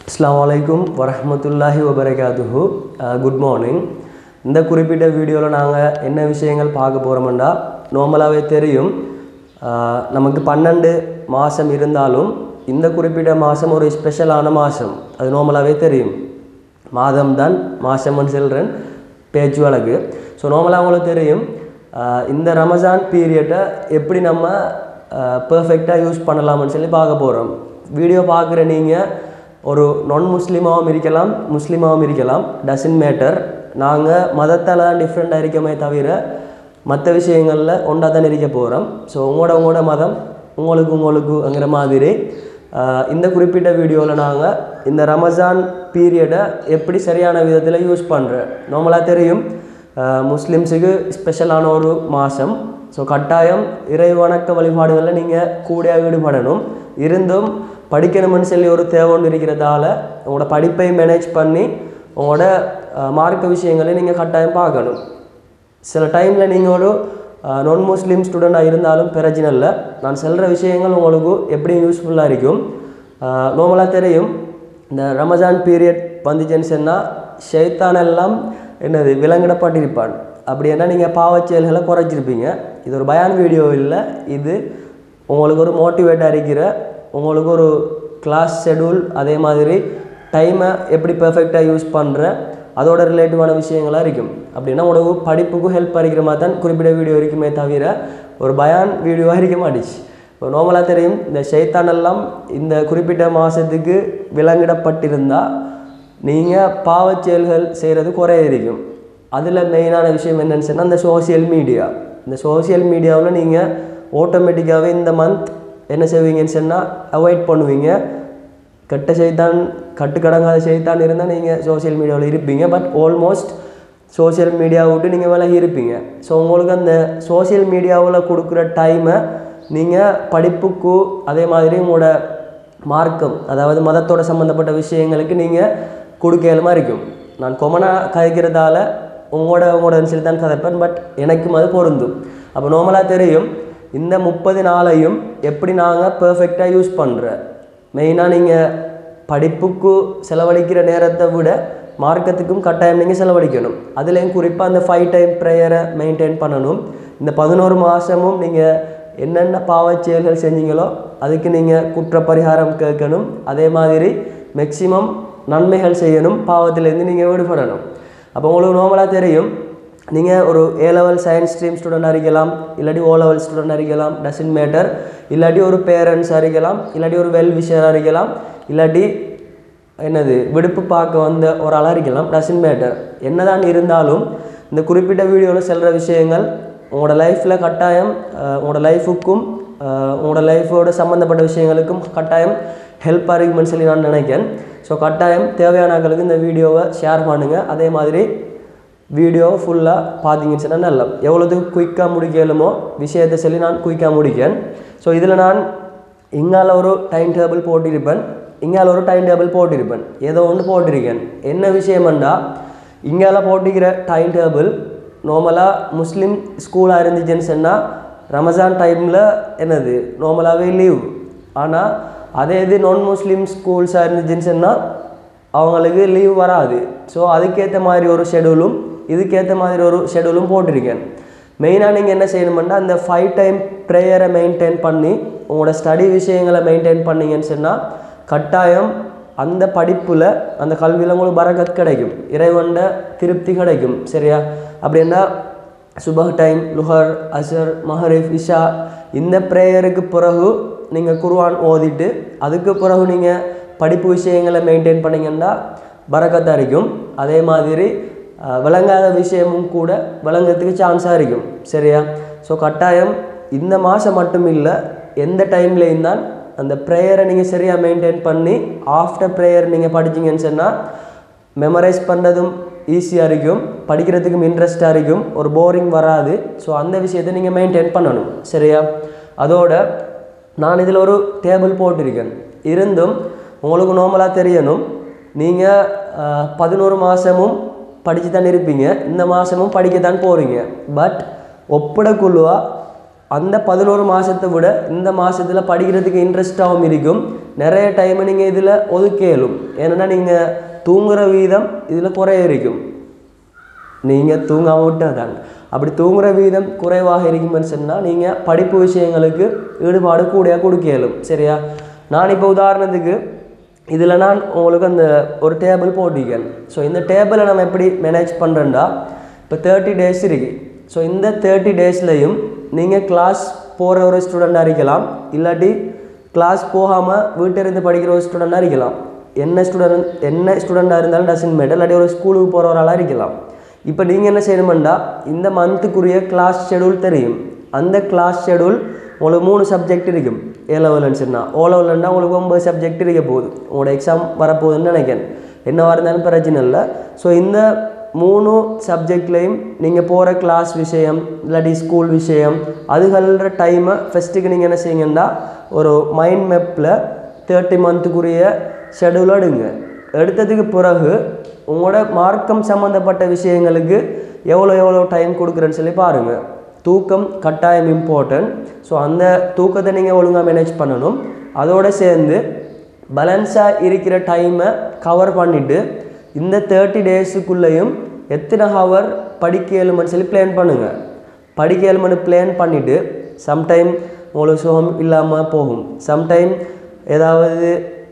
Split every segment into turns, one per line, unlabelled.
Assalamualaikum warahmatullahi wabarakatuh. Good morning. இந்த குறிப்பிட்ட வீடியோவில் நாங்கள் என்ன விஷயங்கள் பார்க்க போகிறோம்னா, நார்மலாகவே தெரியும் நமக்கு 12 மாதம் இருந்தாலும் இந்த குறிப்பிட்ட மாதம் ஒரு ஸ்பெஷலான மாதம். அது நார்மலாகவே தெரியும். மாதம் தான் மாதம்னு சொல்கிறேன் பேச்சு வழக்கு. ஸோ நார்மலாக உங்களுக்கு தெரியும் இந்த ரமஜான் பீரியட்டை எப்படி நம்ம பர்ஃபெக்டாக யூஸ் பண்ணலாம்னு சொல்லி பார்க்க போகிறோம். வீடியோ பார்க்குற நீங்கள் ஒரு நான் முஸ்லீமாகவும் இருக்கலாம், முஸ்லீமாகவும் இருக்கலாம், டசன்ட் மேட்டர். நாங்கள் மதத்தால் தான் டிஃப்ரெண்ட்டாக இருக்கமே தவிர மற்ற விஷயங்களில் ஒன்றா தான் இருக்க போகிறோம். ஸோ உங்களோட மதம் உங்களுக்குங்கிற மாதிரி இந்த குறிப்பிட்ட வீடியோவில் நாங்கள் இந்த ரமஜான் பீரியடை எப்படி சரியான விதத்தில் யூஸ் பண்ணுறேன். நார்மலாக தெரியும் முஸ்லீம்ஸுக்கு ஸ்பெஷலான ஒரு மாதம். ஸோ கட்டாயம் இறை வணக்க வழிபாடுகளில் நீங்கள் கூட ஈடுபடணும். இருந்தும் படிக்கணும்னு சொல்லி ஒரு தேவை ஒன்று இருக்கிறதால உங்களோட படிப்பை மேனேஜ் பண்ணி உங்களோட மார்க்க விஷயங்களை நீங்கள் கட்டாயம் பார்க்கணும். சில டைமில் நீங்கள் ஒரு நான் முஸ்லீம் ஸ்டூடெண்ட்டாக இருந்தாலும் பிரச்சனை இல்லை. நான் சொல்கிற விஷயங்கள் உங்களுக்கு எப்படி யூஸ்ஃபுல்லாக இருக்கும். நார்மலாக தெரியும் இந்த ரமஜான் பீரியட் வந்துச்சுன்னு சொன்னால் ஷைத்தான் எல்லாம் என்னது விலங்கிடப்பட்டிருப்பான். அப்படின்னா நீங்கள் பாவச் செயல்களை குறைச்சிருப்பீங்க. இது ஒரு பயான் வீடியோ இல்லை, இது உங்களுக்கு ஒரு மோட்டிவேட்டாக இருக்கிற உங்களுக்கு ஒரு கிளாஸ் ஷெடியூல், அதே மாதிரி டைமை எப்படி பெர்ஃபெக்டாக யூஸ் பண்ணுற அதோட ரிலேட்டிவான விஷயங்களாக இருக்கும். அப்படின்னா உங்களுக்கு படிப்புக்கும் ஹெல்ப் பண்ணிக்கிற மாதிரி தான் குறிப்பிட்ட வீடியோ இருக்குமே தவிர ஒரு பயான் வீடியோவாக இருக்க மாட்டிச்சு. இப்போ நார்மலாக தெரியும் இந்த ஷைத்தானெல்லாம் இந்த குறிப்பிட்ட மாதத்துக்கு விலங்கிடப்பட்டிருந்தால் நீங்கள் பாவச் செயல்கள் செய்கிறது குறைய இருக்கும். அதில் மெயினான விஷயம் என்னென்னு சொன்னால் இந்த சோசியல் மீடியா. இந்த சோசியல் மீடியாவில் நீங்கள் ஆட்டோமேட்டிக்காகவே இந்த மந்த் என்ன செய்வீங்கன்னு சொன்னால் அவாய்ட் பண்ணுவீங்க. கெட்ட செய்தான் கட்டுக்கடங்காத செய்தான் இருந்தால் நீங்கள் சோசியல் மீடியாவில் இருப்பீங்க. பட் ஆல்மோஸ்ட் சோசியல் மீடியாவை விட்டு நீங்கள் விலகி இருப்பீங்க. ஸோ உங்களுக்கு அந்த சோசியல் மீடியாவில் கொடுக்குற டைமை நீங்கள் படிப்புக்கு அதே மாதிரி உங்களோட மார்க்கம், அதாவது மதத்தோட சம்மந்தப்பட்ட விஷயங்களுக்கு நீங்கள் கொடுக்கலுமா இருக்கும். நான் கொமனாக கதைக்கிறதால உங்களோட சொல்லி தான் கதைப்பேன். பட் எனக்கும் அது பொருந்தும். அப்போ நார்மலாக தெரியும் இந்த 30 நாளையும் எப்படி நாங்கள் பர்ஃபெக்டாக யூஸ் பண்ணுறேன். மெயினாக நீங்கள் படிப்புக்கு செலவழிக்கிற நேரத்தை விட மார்க்கத்துக்கும் கட்டாயம் நீங்கள் செலவழிக்கணும். அதுலேயும் குறிப்பாக அந்த 5 டைம் ப்ரேயரை மெயின்டைன் பண்ணணும். இந்த 11 மாதமும் நீங்கள் என்னென்ன பாவச் செயல்கள் செஞ்சீங்களோ அதுக்கு நீங்கள் குற்ற பரிகாரம் கேட்கணும். அதே மாதிரி மேக்சிமம் நன்மைகள் செய்யணும், பாவத்திலேருந்து நீங்கள் விடுபடணும். அப்போ உங்களுக்கு நார்மலாக தெரியும் நீங்கள் ஒரு A லெவல் சயின்ஸ் ஸ்ட்ரீம் ஸ்டூடெண்டாக இருக்கலாம், இல்லாட்டி O லெவல் ஸ்டூடெண்டாக இருக்கலாம், டசன்ட் மேட்டர். இல்லாட்டி ஒரு பேரண்ட்ஸாக இருக்கலாம், இல்லாட்டி ஒரு வெல் விஷராக இருக்கலாம், இல்லாட்டி என்னது விடுப்பு பார்க்க வந்த ஒரு ஆளாக இருக்கலாம், டசன்ட் மேட்டர். என்னதான் இருந்தாலும் இந்த குறிப்பிட்ட வீடியோவில் செல்கிற விஷயங்கள் உங்களோட லைஃப்பில் கட்டாயம் உங்களோட லைஃபுக்கும் உங்களோட லைஃபோட சம்மந்தப்பட்ட விஷயங்களுக்கும் கட்டாயம் ஹெல்ப் இருக்குமென்னு சொல்லி நான் நினைக்கிறேன். ஸோ கட்டாயம் தேவையானவர்களுக்கு இந்த வீடியோவை ஷேர் பண்ணுங்கள். அதே மாதிரி வீடியோ ஃபுல்லாக பார்த்தீங்கன்னு சொன்னால் நல்லா எவ்வளோதுக்கு குயிக்காக முடிக்கலுமோ விஷயத்தை சொல்லி நான் குயிக்காக முடிக்கேன். ஸோ இதில் நான் இங்கால ஒரு டைம் டேபிள் போட்டிருப்பேன், இங்கால ஒரு டைம் டேபிள் போட்டிருப்பேன், ஏதோ ஒன்று போட்டிருக்கேன். என்ன விஷயம்ண்டா இங்கால போட்டிக்கிற டைம் டேபிள் நார்மலாக முஸ்லீம் ஸ்கூலாக இருந்துச்சுன்னு சொன்னால் ரமஜான் டைமில் என்னது நார்மலாகவே லீவ். ஆனால் அதே இது நான் முஸ்லீம் ஸ்கூல்ஸாக இருந்துச்சுன்னு சொன்னால் அவங்களுக்கு லீவ் வராது. ஸோ அதுக்கேற்ற மாதிரி ஒரு ஷெடியூலும் இதுக்கேற்ற மாதிரி ஒரு ஷெடியூலும் போட்டிருக்கேன். மெயினாக நீங்கள் என்ன செய்யணுமெண்டா அந்த 5 டைம் ப்ரேயரை மெயின்டைன் பண்ணி உங்களோட ஸ்டடி விஷயங்களை மெயின்டைன் பண்ணிங்கன்னு சொன்னால் கட்டாயம் அந்த படிப்பில் அந்த கல்வியில் உங்களுக்கு பரக்கத் கிடைக்கும், இறைவண்ட திருப்தி கிடைக்கும். சரியா? அப்படின்னா சுபஹ் டைம், லுஹர், அசர், மஹரிஃப், இஷா இந்த ப்ரேயருக்கு பிறகு நீங்கள் குர்ஆன் ஓதிட்டு அதுக்கு பிறகு நீங்கள் படிப்பு விஷயங்களை மெயின்டைன் பண்ணிங்கன்னா பரக்கத்தாக இருக்கும். அதே மாதிரி விளங்காத விஷயமும் கூட விளங்குறதுக்கு சான்ஸாக இருக்கும். சரியா? ஸோ கட்டாயம் இந்த மாதம் மட்டும் இல்லை, எந்த டைம்லேயும் தான் அந்த ப்ரேயரை நீங்கள் சரியாக மெயின்டைன் பண்ணி ஆஃப்டர் ப்ரேயர் நீங்கள் படிச்சிங்கன்னு சொன்னால் மெமரைஸ் பண்ணுறதும் ஈஸியாக இருக்கும், படிக்கிறதுக்கும் இன்ட்ரெஸ்டாக இருக்கும், ஒரு போரிங் வராது. ஸோ அந்த விஷயத்தை நீங்கள் மெயின்டைன் பண்ணணும். சரியா? அதோட நான் இதில் ஒரு டேபிள் போட்டிருக்கேன். இருந்தும் உங்களுக்கு நார்மலாக தெரியணும் நீங்கள் 11 மாதமும் படித்து தான் இருப்பீங்க, இந்த மாதமும் படிக்கத்தான் போகிறீங்க. பட் ஒப்படக்குழுவாக அந்த 11 மாதத்தை விட இந்த மாதத்தில் படிக்கிறதுக்கு இன்ட்ரெஸ்ட்டாகவும் இருக்கும். நிறைய டைமை நீங்கள் இதில் ஒதுக்கலும். ஏன்னா நீங்கள் தூங்குகிற வீதம் இதில் குறைய இருக்கும். நீங்கள் தூங்காம விட்டாதான் அப்படி தூங்குகிற வீதம் குறைவாக இருக்குமென்னு சொன்னால் நீங்கள் படிப்பு விஷயங்களுக்கு ஈடுபாடு கூடையாக கொடுக்கலும். சரியா? நான் இப்போ உதாரணத்துக்கு இதில் நான் உங்களுக்கு அந்த ஒரு டேபிள் போட்டிருக்கேன். ஸோ இந்த டேபிளை நம்ம எப்படி மேனேஜ் பண்ணுறேன்டா, இப்போ 30 days இருக்குது. ஸோ இந்த 30 daysலையும் நீங்கள் கிளாஸ் போகிற ஒரு ஸ்டூடெண்ட்டாக இருக்கலாம், இல்லாட்டி கிளாஸ் போகாமல் வீட்டிலிருந்து படிக்கிற ஒரு ஸ்டூடெண்ட்டாக இருக்கலாம். என்ன ஸ்டூடெண்ட்டாக இருந்தாலும் டசன்ட் மேட்டர், இல்லாட்டி ஒரு ஸ்கூலுக்கு போகிறவராளாக இருக்கலாம். இப்போ நீங்கள் என்ன செய்யணுமெண்டா, இந்த மந்த்துக்குரிய கிளாஸ் ஷெடியூல் தெரியும். அந்த கிளாஸ் ஷெடியூல் உங்களுக்கு 3 சப்ஜெக்ட் இருக்கும். A லெவல்னு சொன்னால் O லெவல்னா உங்களுக்கு 9 சப்ஜெக்ட் இருக்க போகுது. உங்களோட எக்ஸாம் வரப்போகுதுன்னு நினைக்கிறேன். என்னவாக இருந்தாலும் பிரச்சனை இல்லை. ஸோ இந்த 3 சப்ஜெக்ட்லேயும் நீங்கள் போகிற கிளாஸ் விஷயம் இல்லாட்டி ஸ்கூல் விஷயம் அதுகள டைமை ஃபஸ்ட்டுக்கு நீங்கள் என்ன செய்யுங்கன்னா ஒரு மைண்ட் மேப்பில் 30 மந்த்துக்குரிய ஷெடியூல் எடுங்க. எடுத்ததுக்கு பிறகு உங்களோட மார்க்கம் சம்மந்தப்பட்ட விஷயங்களுக்கு எவ்வளோ டைம் கொடுக்குறேன்னு சொல்லி பாருங்கள். தூக்கம் கட்டாயம் இம்பார்ட்டன்ட். ஸோ அந்த தூக்கத்தை நீங்கள் ஒழுங்காக மேனேஜ் பண்ணணும். அதோடு சேர்ந்து பேலன்ஸாக இருக்கிற டைமை கவர் பண்ணிவிட்டு இந்த 30 daysக்குள்ளேயும் எத்தனை ஹவர் படிக்கலுமென்னு சொல்லி பிளான் பண்ணுங்கள். படிக்கலுமென்னு பிளான் பண்ணிவிட்டு சம்டைம் உங்களுக்கு சுகம் இல்லாமல் போகும். சம்டைம் ஏதாவது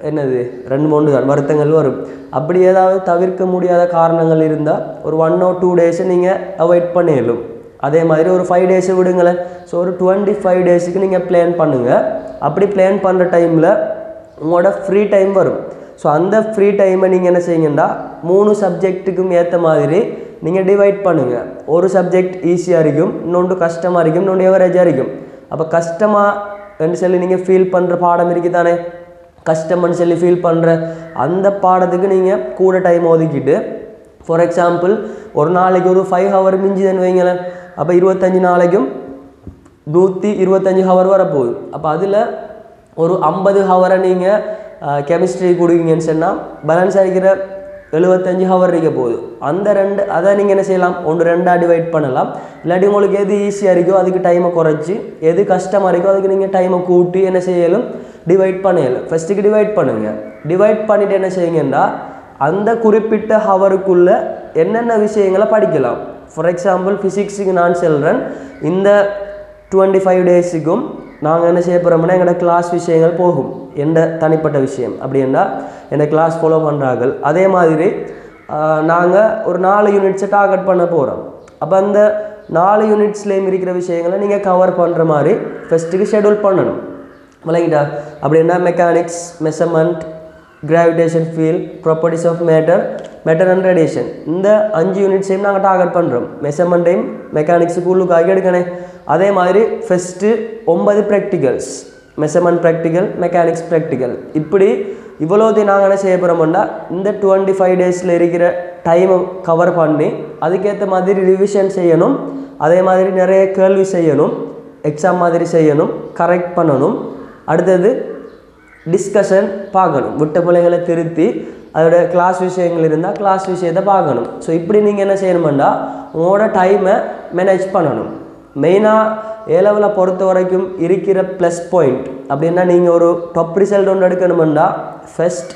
என்னது 2-3 வருத்தங்கள் வரும். அப்படி ஏதாவது தவிர்க்க முடியாத காரணங்கள் இருந்தால் ஒரு 1 or 2 days நீங்கள் அவாய்ட் பண்ணிடலும். அதே மாதிரி ஒரு 5 days விடுங்களேன். ஸோ ஒரு 25 daysக்கு நீங்கள் பிளான் பண்ணுங்கள். அப்படி பிளான் பண்ணுற டைமில் உங்களோட ஃப்ரீ டைம் வரும். ஸோ அந்த ஃப்ரீ டைமை நீங்கள் என்ன செய்யுங்கன்னா 3 சப்ஜெக்ட்டுக்கும் ஏற்ற மாதிரி நீங்கள் டிவைட் பண்ணுங்கள். ஒரு சப்ஜெக்ட் ஈஸியாக இருக்கும், இன்னொன்று கஷ்டமாக இருக்கும், இன்னொன்று எவரேஜாக இருக்கும். அப்போ கஷ்டமான்னு சொல்லி நீங்கள் ஃபீல் பண்ணுற பாடம் இருக்குது தானே, கஷ்டம்னு சொல்லி ஃபீல் பண்ணுற அந்த பாடத்துக்கு நீங்கள் கூட டைம் ஒதுக்கிட்டு, ஃபார் எக்ஸாம்பிள் ஒரு நாளைக்கு ஒரு 5 hour மிஞ்சுதுன்னு வைங்களேன். அப்போ 25 நாளைக்கும் 125 hour வரப்போகுது. அப்போ அதில் ஒரு 50 hour நீங்கள் கெமிஸ்ட்ரி கொடுக்குங்கன்னு சொன்னால் பேலன்ஸ் ஆகிக்கிற 75 hour இருக்க போகுது. அந்த அதை நீங்கள் என்ன செய்யலாம், 1-2 டிவைட் பண்ணலாம். இல்லாட்டி உங்களுக்கு எது ஈஸியாக இருக்கோ அதுக்கு டைமை குறைச்சி, எது கஷ்டமாக இருக்கோ அதுக்கு நீங்கள் டைமை கூட்டி என்ன செய்யலும், டிவைட் பண்ணலாம். ஃபஸ்ட்டுக்கு டிவைட் பண்ணுங்கள். டிவைட் பண்ணிவிட்டு என்ன செய்யுங்கன்னா அந்த குறிப்பிட்ட ஹவருக்குள்ளே என்னென்ன விஷயங்களை படிக்கலாம். ஃபார் எக்ஸாம்பிள் ஃபிசிக்ஸுக்கு நான் சொல்கிறேன், இந்த 25 daysக்கும் நாங்கள் என்ன செய்ய போகிறோம்னா எங்களோட கிளாஸ் விஷயங்கள் போகும். எந்த தனிப்பட்ட விஷயம் அப்படின்னா என்னை கிளாஸ் ஃபாலோ பண்ணுறார்கள். அதே மாதிரி நாங்கள் ஒரு 4 யூனிட்ஸை டார்கெட் பண்ண போகிறோம். அப்போ அந்த 4 யூனிட்ஸ்லேயும் இருக்கிற விஷயங்களை நீங்கள் கவர் பண்ணுற மாதிரி ஃபஸ்ட்டுக்கு ஷெடியூல் பண்ணணும். விளங்கிட்டா? அப்படின்னா mechanics, measurement, gravitation field, properties of matter and radiation, இந்த 5 யூனிட்ஸையும் நாங்கள் டார்கெட் பண்ணுறோம். மெஷர்மெண்ட்டையும் மெக்கானிக்ஸுக்கு உள்ளுக்காக எடுக்கணும். அதே மாதிரி first 9 practicals, measurement practical, mechanics practical, இப்படி இவ்வளோத்தையும் நாங்கள் என்ன செய்ய போகிறோம்னா இந்த 25 daysல இருக்கிற டைமை கவர் பண்ணி அதுக்கேற்ற மாதிரி ரிவிஷன் செய்யணும். அதே மாதிரி நிறைய கேள்வி செய்யணும், எக்ஸாம் மாதிரி செய்யணும், கரெக்ட் பண்ணணும். அடுத்தது டிஸ்கஷன் பார்க்கணும், விட்ட பிள்ளைங்களை திருத்தி அதோட கிளாஸ் விஷயங்கள் இருந்தால் கிளாஸ் விஷயத்தை பார்க்கணும். ஸோ இப்படி நீங்கள் என்ன செய்யணுமெண்டா உங்களோட டைமை மேனேஜ் பண்ணணும். மெயினாக A லெவலை பொறுத்த வரைக்கும் இருக்கிற ப்ளஸ் பாயிண்ட் அப்படின்னா நீங்கள் ஒரு டாப் ரிசல்ட் ஒன்று எடுக்கணுமெண்டா ஃபஸ்ட்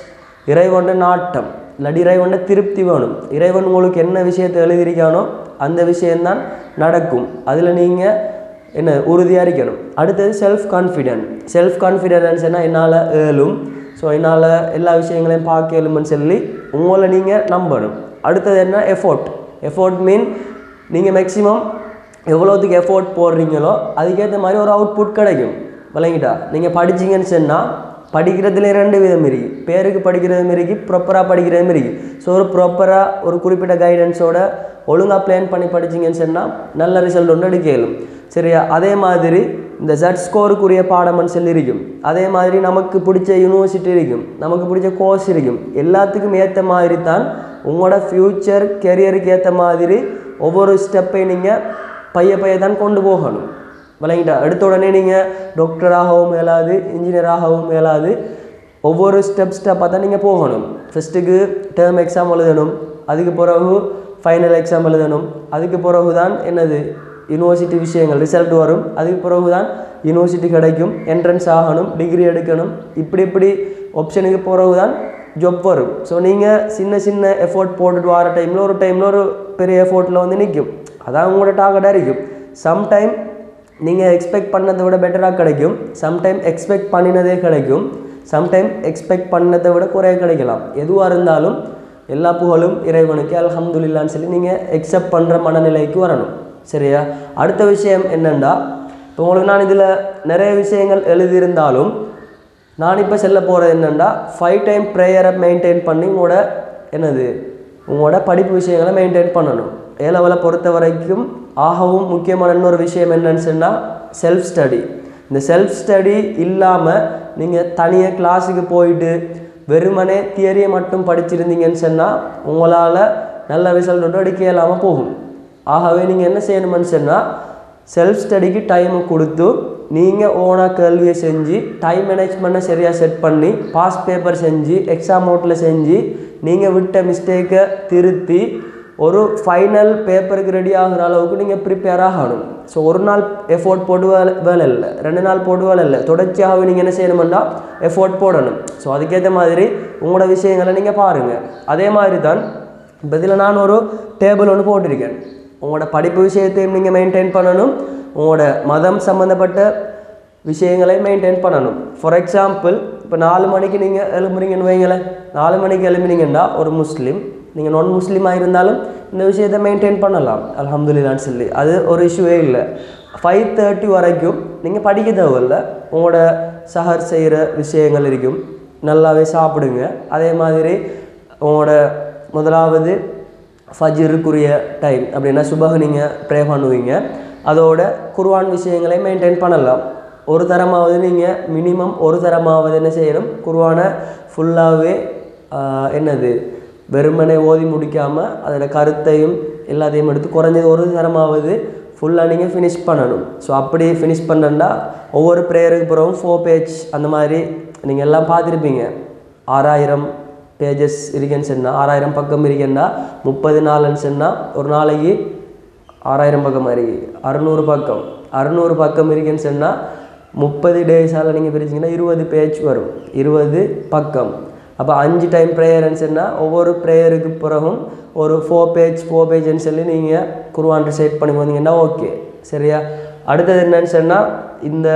இறைவனோட நாட்டம் இல்லாட்டி இறைவனோட திருப்தி வேணும். இறைவன் உங்களுக்கு என்ன விஷயத்தை எழுதியிருக்கானோ அந்த விஷயந்தான் நடக்கும். அதில் நீங்கள் என்ன உறுதியாக இருக்கணும். அடுத்தது செல்ஃப் கான்ஃபிடென்ஸ்னால் என்னால் ஏழும், ஸோ என்னால் எல்லா விஷயங்களையும் பார்க்க ஏழும்னு சொல்லி உங்களை நீங்கள் நம்பணும். அடுத்தது என்ன, எஃபோர்ட் மீன் நீங்கள் மேக்ஸிமம் எவ்வளோத்துக்கு எஃபோர்ட் போடுறீங்களோ அதுக்கேற்ற மாதிரி ஒரு அவுட்புட் கிடைக்கும். விளங்கிட்டா? நீங்கள் படிச்சிங்கன்னு சொன்னால் படிக்கிறதுல 2 விதம் இருக்குது. பேருக்கு படிக்கிறதும் இருக்குது, ப்ராப்பராக படிக்கிறதும் இருக்குது. ஸோ ஒரு ப்ராப்பராக ஒரு குறிப்பிட்ட கைடன்ஸோட ஒழுங்காக பிளான் பண்ணி படிச்சிங்கன்னு சொன்னால் நல்ல ரிசல்ட் ஒன்று எடுக்கலும். சரியா? அதே மாதிரி இந்த ஜட் ஸ்கோருக்குரிய பாடம்னு சொல்லி இருக்கும். அதே மாதிரி நமக்கு பிடிச்ச யூனிவர்சிட்டி இருக்கும், நமக்கு பிடிச்ச கோர்ஸ் இருக்கும். எல்லாத்துக்கும் ஏற்ற மாதிரி தான் உங்களோட ஃப்யூச்சர் கெரியருக்கு ஏற்ற மாதிரி ஒவ்வொரு ஸ்டெப்பையும் நீங்கள் பைய தான் கொண்டு போகணும். விளங்கிட்டா? எடுத்த உடனே நீங்கள் டாக்டராகவும் மேலாது, இன்ஜினியராகவும் மேலாது, ஒவ்வொரு ஸ்டெப்பாக தான் நீங்கள் போகணும். ஃபஸ்ட்டுக்கு டேர்ம் எக்ஸாம் எழுதணும், அதுக்கு பிறகு ஃபைனல் எக்ஸாம் எழுதணும், அதுக்கு பிறகு தான் என்னது யூனிவர்சிட்டி விஷயங்கள் ரிசல்ட் வரும். அதுக்கு பிறகு தான் யூனிவர்சிட்டி கிடைக்கும், என்ட்ரன்ஸ் ஆகணும், டிகிரி எடுக்கணும். இப்படி ஆப்ஷனுக்கு பிறகு தான் ஜாப் வரும். ஸோ நீங்கள் சின்ன எஃபோர்ட் போட்டுட்டு வர டைமில் ஒரு பெரிய எஃபோர்ட்டில் வந்து நிற்கும். அதான் உங்களோட டார்கெட்டாக இருக்கும். சம்டைம் நீங்கள் எக்ஸ்பெக்ட் பண்ணதை விட பெட்டராக கிடைக்கும், சம்டைம் எக்ஸ்பெக்ட் பண்ணினதே கிடைக்கும், சம்டைம் எக்ஸ்பெக்ட் பண்ணதை விட குறைய கிடைக்கலாம். எதுவாக இருந்தாலும் எல்லா புகழும் இறைவனுக்கு, அல்ஹம்துலில்லான்னு சொல்லி நீங்கள் எக்ஸப்ட் பண்ணுற மனநிலைக்கு வரணும். சரியா? அடுத்த விஷயம் என்னென்னா, இப்போ உங்களுக்கு நான் இதில் நிறைய விஷயங்கள் எழுதியிருந்தாலும் நான் இப்போ செல்ல போகிறது என்னென்னா 5 டைம் ப்ரேயரை மெயின்டைன் பண்ணி உங்களோட படிப்பு விஷயங்களை மெயின்டைன் பண்ணணும். ஏலவலை பொறுத்த வரைக்கும் ஆகவும் முக்கியமான இன்னொரு விஷயம் என்னன்னு சொன்னால் செல்ஃப் ஸ்டடி. இந்த செல்ஃப் ஸ்டடி இல்லாமல் நீங்கள் தனியாக கிளாஸுக்கு போயிட்டு வெறுமனே தியரியை மட்டும் படிச்சிருந்தீங்கன்னு சொன்னால் உங்களால் நல்ல ரிசல்ட் எடுக்க இல்லாமல் போகும். ஆகவே நீங்கள் என்ன செய்யணும்னு சொன்னால் செல்ஃப் ஸ்டடிக்கு டைமை கொடுத்து நீங்கள் ஓனாக கேள்வியை செஞ்சு டைம் மேனேஜ்மெண்ட்டை சரியாக செட் பண்ணி பாஸ் பேப்பர் செஞ்சு எக்ஸாம் நோட்டில் செஞ்சு நீங்கள் விட்ட மிஸ்டேக்கை திருத்தி ஒரு ஃபைனல் பேப்பருக்கு ரெடி ஆகிற அளவுக்கு நீங்கள் ப்ரிப்பேர் ஆகணும். ஸோ ஒரு நாள் எஃபோர்ட் போட்டு வேலை இல்லை, 2 நாள் போட்டு வேலை இல்லை, தொடர்ச்சியாகவே நீங்கள் என்ன செய்யணும்னா எஃபோர்ட் போடணும். ஸோ அதுக்கேற்ற மாதிரி உங்களோட விஷயங்களை நீங்கள் பாருங்கள். அதே மாதிரி தான் இப்போ இதில் நான் ஒரு டேபிள் ஒன்று போட்டிருக்கேன். உங்களோட படிப்பு விஷயத்தையும் நீங்கள் மெயின்டைன் பண்ணணும், உங்களோட மதம் சம்மந்தப்பட்ட விஷயங்களை மெயின்டைன் பண்ணணும். ஃபார் எக்ஸாம்பிள் இப்போ 4 மணிக்கு நீங்கள் எழும்புறீங்கன்னு வைங்களேன். 4 மணிக்கு எழும்பினீங்கன்னா ஒரு முஸ்லீம், நீங்கள் நான் முஸ்லீமாக இருந்தாலும் இந்த விஷயத்தை மெயின்டைன் பண்ணலாம், அல்ஹம்துலில்லாஹ்னு சொல்லி. அது ஒரு இஷ்யூவே இல்லை. 5:30 வரைக்கும் நீங்கள் படிக்க தேவையில்ல, உங்களோட சஹர் செய்கிற விஷயங்கள் இருக்கும், நல்லாவே சாப்பிடுங்க. அதே மாதிரி உங்களோட முதலாவது ஃபஜ்ருக்குரிய டைம் அப்படின்னா சுபஹ் நீங்கள் ப்ரே பண்ணுவீங்க. அதோட குர்ஆன் விஷயங்களை மெயின்டைன் பண்ணலாம். ஒரு தரமாவது நீங்கள் மினிமம் ஒரு தரமாவது என்ன செய்யணும், குர்ஆனை ஃபுல்லாகவே வெறுமனை ஓதி முடிக்காமல் அதோட கருத்தையும் எல்லாத்தையும் எடுத்து குறைஞ்சது ஒரு தரமாவது ஃபுல்லாக நீங்கள் ஃபினிஷ் பண்ணணும். ஸோ அப்படி ஃபினிஷ் பண்ணா ஒவ்வொரு ப்ரேயருக்கு பிறகும் 4 பேஜ் அந்த மாதிரி நீங்கள் எல்லாம் பார்த்துருப்பீங்க. 6000 பேஜஸ் இருக்குன்னு சொன்னால், 6000 பக்கம் இருக்குன்னா 30 நாள்னு சொன்னால் ஒரு நாளைக்கு 6000 பக்கம் மாதிரி 600 பக்கம் இருக்குன்னு சொன்னால் 30 டேஸால் நீங்கள் பிரிச்சிங்கன்னா 20 பேஜ் வரும், 20 பக்கம். அப்போ 5 டைம் ப்ரேயர்னு சொன்னால் ஒவ்வொரு ப்ரேயருக்கு பிறகும் ஒரு 4 பேஜ்னு சொல்லி நீங்கள் குர்ஆன் ரிசைட் பண்ணி வந்தீங்கன்னா ஓகே. சரியா? அடுத்தது என்னன்னு சொன்னால் இந்த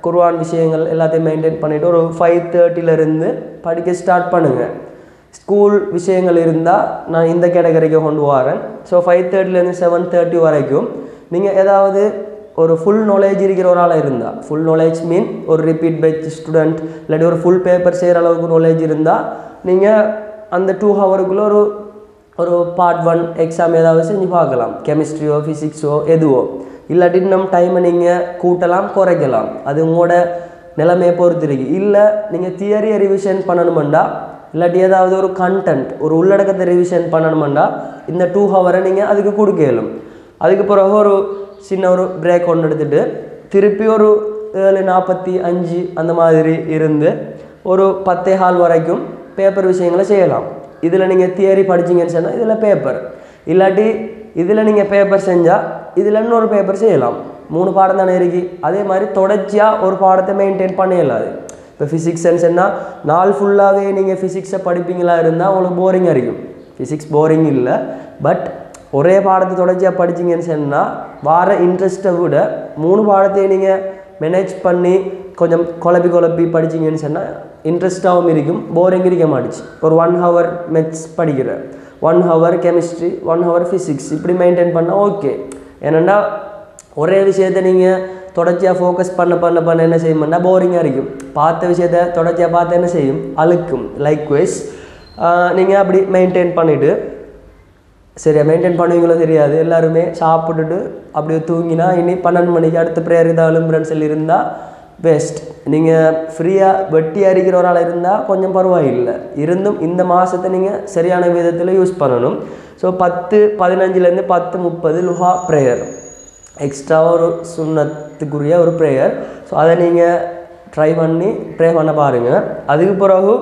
குர்ஆன் விஷயங்கள் எல்லாத்தையும் மெயின்டைன் பண்ணிவிட்டு ஒரு 5:30 படிக்க ஸ்டார்ட் பண்ணுங்கள். ஸ்கூல் விஷயங்கள் இருந்தால் நான் இந்த கேட்டகரிக்கு கொண்டு வரேன். ஸோ 5:30 7:30 வரைக்கும் நீங்கள் ஏதாவது ஒரு ஃபுல் நாலேஜ் இருக்கிற ஒரு ஆளாக இருந்தால், ஃபுல் நாலேஜ் மீன் ஒரு ரிப்பீட் பேட்ச் ஸ்டூடெண்ட் இல்லாட்டி ஒரு ஃபுல் பேப்பர் செய்கிற அளவுக்கு நாலேஜ் இருந்தால் நீங்கள் அந்த 2 ஹவருக்குள்ளே ஒரு பார்ட் 1 எக்ஸாம் ஏதாவது செஞ்சு பார்க்கலாம், கெமிஸ்ட்ரியோ ஃபிசிக்ஸோ எதுவோ. இல்லாட்டி நம்ம டைமை நீங்கள் கூட்டலாம் குறைக்கலாம், அது உங்களோட நிலைமையை பொறுத்து இருக்கு. இல்லை நீங்கள் தியரியை ரிவிஷன் பண்ணணுமெண்டா இல்லாட்டி ஏதாவது ஒரு கண்டென்ட் ஒரு உள்ளடக்கத்தை ரிவிஷன் பண்ணணுமெண்டா இந்த 2 ஹவரை நீங்கள் அதுக்கு கொடுக்க இயலும். அதுக்கு பிறகு ஒரு சின்ன ஒரு பிரேக் ஒன்று எடுத்துகிட்டு திருப்பி ஒரு 7:45 அந்த மாதிரி இருந்து ஒரு 10:15 வரைக்கும் பேப்பர் விஷயங்களை செய்யலாம். இதில் நீங்கள் தியரி படிச்சிங்கன்னு சொன்னால் இதில் பேப்பர், இல்லாட்டி இதில் நீங்கள் பேப்பர் செஞ்சால் இதில் இன்னொரு பேப்பர் செய்யலாம். 3 பாடம் தானே இருக்கு. அதே மாதிரி தொடர்ச்சியாக ஒரு பாடத்தை மெயின்டைன் பண்ண இயலாது. இப்போ ஃபிசிக்ஸ்ன்னு சொன்னால் நாள் ஃபுல்லாகவே நீங்கள் ஃபிசிக்ஸை படிப்பீங்களா இருந்தால் உங்களுக்கு போரிங்காக இருக்கும். ஃபிசிக்ஸ் போரிங் இல்லை, பட் ஒரே பாடத்தை தொடர்ச்சியாக படிச்சிங்கன்னு சொன்னால் வார இன்ட்ரெஸ்ட்டை விட 3 பாடத்தையும் நீங்கள் மேனேஜ் பண்ணி கொஞ்சம் குழப்பி படிச்சிங்கன்னு சொன்னால் இன்ட்ரெஸ்ட்டாகவும் இருக்கும், போரிங் இருக்க மாட்டுச்சு. ஒரு 1 ஹவர் மேத்ஸ் படிக்கிற, 1 ஹவர் கெமிஸ்ட்ரி, 1 ஹவர் ஃபிசிக்ஸ் இப்படி மெயின்டைன் பண்ணால் ஓகே. ஏன்னா ஒரே விஷயத்தை நீங்கள் தொடர்ச்சியாக ஃபோக்கஸ் பண்ண என்ன செய்யும்னா போரிங்காக இருக்கும். பார்த்த விஷயத்தை தொடர்ச்சியாக பார்த்து என்ன செய்யும், அழுக்கும். லைக்வைஸ் நீங்கள் அப்படி மெயின்டைன் பண்ணிவிட்டு சரியா மெயின்டைன் பண்ணுவீங்களோ தெரியாது, எல்லாருமே சாப்பிட்டுட்டு அப்படியே தூங்கினா இனி 12 மணிக்கு அடுத்த ப்ரேயருக்கு தான் எழும்புறேன்னு சொல்லி இருந்தால் வேஸ்ட். நீங்கள் ஃப்ரீயாக வெட்டியாக இருக்கிற ஒரு ஆள் இருந்தால் கொஞ்சம் பரவாயில்லை, இருந்தும் இந்த மாதத்தை நீங்கள் சரியான விதத்தில் யூஸ் பண்ணணும். ஸோ 10:15 10:30 லுஹா ப்ரேயர், எக்ஸ்ட்ரா ஒரு சுன்னத்துக்குரிய ஒரு ப்ரேயர். ஸோ அதை நீங்கள் ட்ரை பண்ணி ப்ரே பண்ண பாருங்கள். அதுக்கு பிறகு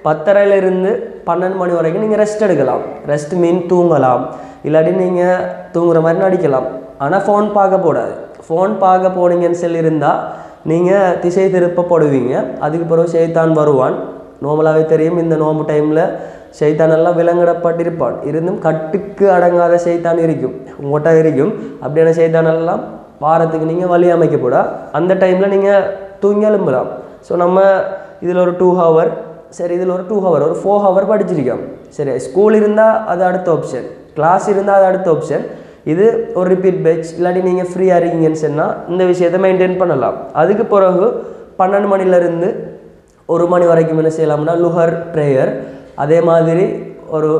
10:30 12 மணி வரைக்கும் நீங்கள் ரெஸ்ட் எடுக்கலாம். ரெஸ்ட் மீன் தூங்கலாம், இல்லாட்டி நீங்கள் தூங்குற மாதிரி நடிக்கலாம். ஆனால் ஃபோன் பார்க்க போடாது. ஃபோன் பார்க்க போனீங்கன்னு சொல்லியிருந்தால் நீங்கள் திசை திருப்பப்படுவீங்க. அதுக்கு பிறகு ஷைத்தான் வருவான். நார்மலாகவே தெரியும், இந்த நோம்பு டைமில் ஷைத்தான் எல்லாம் விலங்கிடப்பட்டிருப்பான். இருந்தும் கட்டுக்கு அடங்காத ஷைத்தான் இருக்கும், உங்கள்கிட்ட இருக்கும். அப்படியான ஷைத்தான் எல்லாம் வாரத்துக்கு நீங்கள் வழி அமைக்கப்படா. அந்த டைமில் நீங்கள் தூங்கி எழும்பலாம். ஸோ நம்ம இதில் ஒரு 2 hour, சரி இதில் ஒரு 2 hour, ஒரு 4 hour படிச்சிருக்கோம். சரி, ஸ்கூல் இருந்தால் அது அடுத்த ஆப்ஷன், கிளாஸ் இருந்தால் அது அடுத்த ஆப்ஷன். இது ஒரு ரிப்பீட் பேட்ச், இல்லாட்டி நீங்கள் ஃப்ரீயாக இருக்கீங்கன்னு சொன்னால் இந்த விஷயத்தை மெயின்டைன் பண்ணலாம். அதுக்கு பிறகு 12 மணிலேருந்து 1 மணி வரைக்கும் என்ன செய்யலாம்னா லுஹர் ப்ரேயர். அதே மாதிரி ஒரு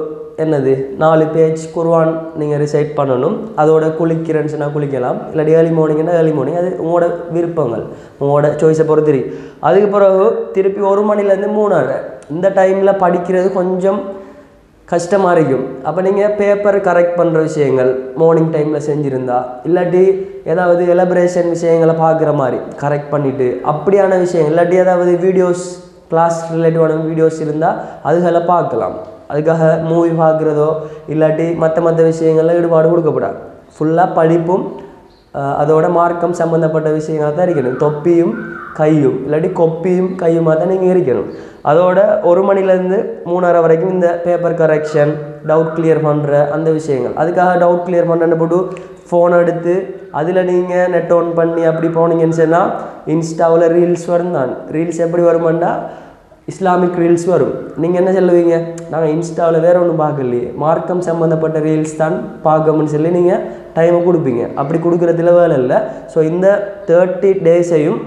4 பேஜ் குர்ஆன் நீங்கள் ரிசைட் பண்ணணும். அதோட குளிக்கிறேன்னு சொன்னால் குளிக்கலாம், இல்லாட்டி ஏர்லி மார்னிங்னா ஏர்லி மார்னிங். அது உங்களோட விருப்பங்கள், உங்களோட சாய்ஸை பொறுத்து. அதுக்கு பிறகு திருப்பி 1 மணிலேருந்து 3:30 இந்த டைமில் படிக்கிறது கொஞ்சம் கஷ்டமாக இருக்கும். அப்போ நீங்கள் பேப்பர் கரெக்ட் பண்ணுற விஷயங்கள் மார்னிங் டைமில் செஞ்சுருந்தா, இல்லாட்டி ஏதாவது எலபரேஷன் விஷயங்களை பார்க்குற மாதிரி கரெக்ட் பண்ணிவிட்டு அப்படியான விஷயங்கள், இல்லாட்டி ஏதாவது வீடியோஸ் கிளாஸ் ரிலேட்டிவான வீடியோஸ் இருந்தால் அதுகளை பார்க்கலாம். அதுக்காக மூவி பார்க்குறதோ இல்லாட்டி மற்ற விஷயங்களில் ஈடுபாடு கொடுக்கப்படாது. ஃபுல்லாக படிப்பும் அதோட மார்க்கம் சம்மந்தப்பட்ட விஷயங்களை தான் இருக்கணும். தொப்பியும் கையும் இல்லாட்டி கொப்பியும் கையுமாக தான் நீங்கள் இருக்கணும். அதோட 1 மணிலேருந்து 3:30 வரைக்கும் இந்த பேப்பர் கரெக்ஷன், டவுட் கிளியர் பண்ணுற அந்த விஷயங்கள். அதுக்காக டவுட் கிளியர் பண்ணுறேன்னு போட்டு ஃபோன் எடுத்து அதில் நீங்கள் நெட் ஆன் பண்ணி அப்படி போனீங்கன்னு சொன்னால் இன்ஸ்டாவில் ரீல்ஸ் வரும் தான். ரீல்ஸ் எப்படி வருமாண்டா இஸ்லாமிக் ரீல்ஸ் வரும். நீங்கள் என்ன சொல்லுவீங்க, நாங்கள் இன்ஸ்டாவில் வேறு ஒன்றும் பார்க்கலையே, மார்க்கம் சம்மந்தப்பட்ட ரீல்ஸ் தான் பார்க்கணும்னு சொல்லி நீங்கள் டைமை கொடுப்பீங்க. அப்படி கொடுக்குறதுல வேலை இல்லை. ஸோ இந்த 30 டேஸையும்